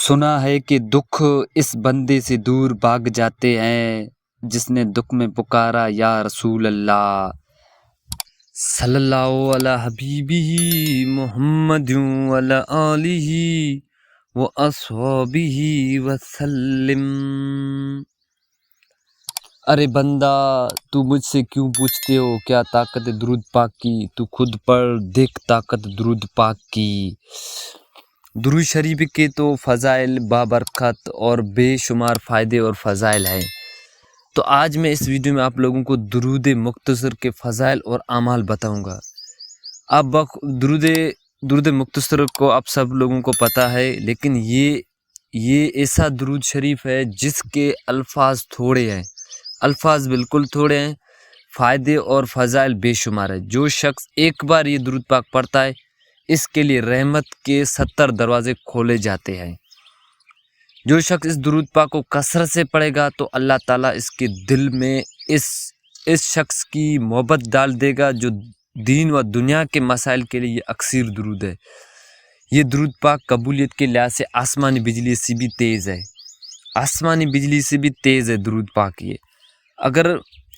سنا ہے کہ دکھ اس بندے سے دور بھاگ جاتے ہیں جس نے دکھ میں پکارا یا رسول اللہ صلی اللہ علیہ حبیبہ محمد وعلی آلہ و اصحابہ وسلم۔ ارے بندہ تو مجھ سے کیوں پوچھتے ہو کیا طاقت درود پاک کی، تو خود پڑھ دیکھ طاقت درود پاک کی۔ درود شریف کے تو فضائل بابرکت اور بے شمار فائدے اور فضائل ہیں۔ تو آج میں اس ویڈیو میں آپ لوگوں کو درود مختصر کے فضائل اور اعمال بتاؤں گا۔ اب درود مختصر کو آپ سب لوگوں کو پتہ ہے، لیکن یہ ایسا درود شریف ہے جس کے الفاظ تھوڑے ہیں، الفاظ بالکل تھوڑے ہیں، فائدے اور فضائل بے شمار ہیں۔ جو شخص ایک بار یہ درود پاک پڑھتا ہے اس کے لیے رحمت کے 70 دروازے کھولے جاتے ہیں۔ جو شخص اس درود پاک کو کثرت سے پڑھے گا تو اللہ تعالیٰ اس کے دل میں اس شخص کی محبت ڈال دے گا جو دین و دنیا کے مسائل کے لیے یہ اکثر درود ہے۔ یہ درود پاک قبولیت کے لحاظ سے آسمانی بجلی سے بھی تیز ہے، آسمانی بجلی سے بھی تیز ہے درود پاک۔ یہ اگر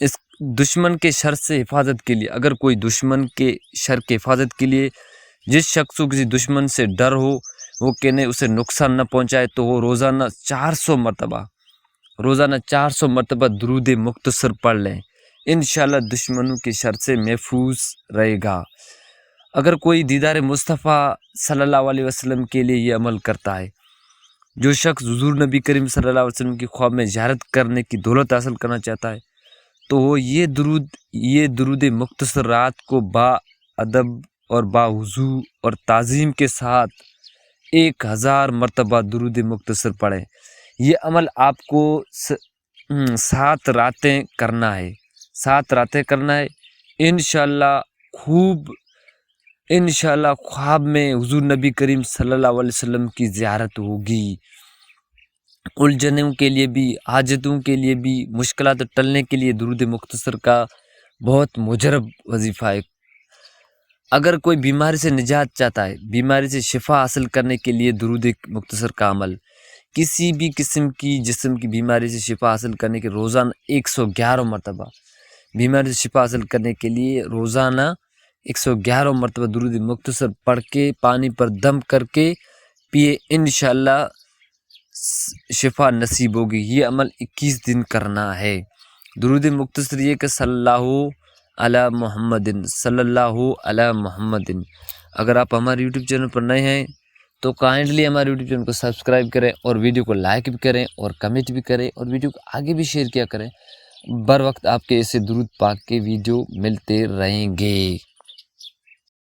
اس دشمن کے شر سے حفاظت کے لیے، اگر کوئی دشمن کے شر کے حفاظت کے لیے جس شخص کو کسی دشمن سے ڈر ہو، وہ کہنے اسے نقصان نہ پہنچائے، تو وہ روزانہ 400 مرتبہ درود مختصر پڑھ لیں، انشاءاللہ دشمنوں کے شر سے محفوظ رہے گا۔ اگر کوئی دیدار مصطفیٰ صلی اللہ علیہ وسلم کے لیے یہ عمل کرتا ہے، جو شخص حضور نبی کریم صلی اللہ علیہ وسلم کی خواب میں زیارت کرنے کی دولت حاصل کرنا چاہتا ہے تو وہ یہ درود مختصر رات کو با ادب اور باوضو اور تعظیم کے ساتھ 1000 مرتبہ درود مختصر پڑھیں۔ یہ عمل آپ کو 7 راتیں کرنا ہے، 7 راتیں کرنا ہے۔ انشاءاللہ خواب میں حضور نبی کریم صلی اللہ علیہ وسلم کی زیارت ہوگی۔ الجھنوں کے لیے بھی، حاجتوں کے لیے بھی، مشکلات ٹلنے کے لیے درود مختصر کا بہت مجرب وظیفہ ہے۔ اگر کوئی بیماری سے نجات چاہتا ہے، بیماری سے شفا حاصل کرنے کے لیے درود مختصر کا عمل، کسی بھی قسم کی جسم کی بیماری سے شفا حاصل کرنے کے روزانہ 111 مرتبہ، بیماری سے شفا حاصل کرنے کے لیے روزانہ 111 مرتبہ درود مختصر پڑھ کے پانی پر دم کر کے پیے، انشاءاللہ شفا نصیب ہوگی۔ یہ عمل 21 دن کرنا ہے۔ درود مختصر یہ کہ صلی اللہ علی محمد، صلی اللہ علی محمد۔ اگر آپ ہمارے یوٹیوب چینل پر نئے ہیں تو کائنڈلی ہمارے یوٹیوب چینل کو سبسکرائب کریں اور ویڈیو کو لائک بھی کریں اور کمنٹ بھی کریں اور ویڈیو کو آگے بھی شیئر کیا کریں۔ بر وقت آپ کے ایسے درود پاک کے ویڈیو ملتے رہیں گے۔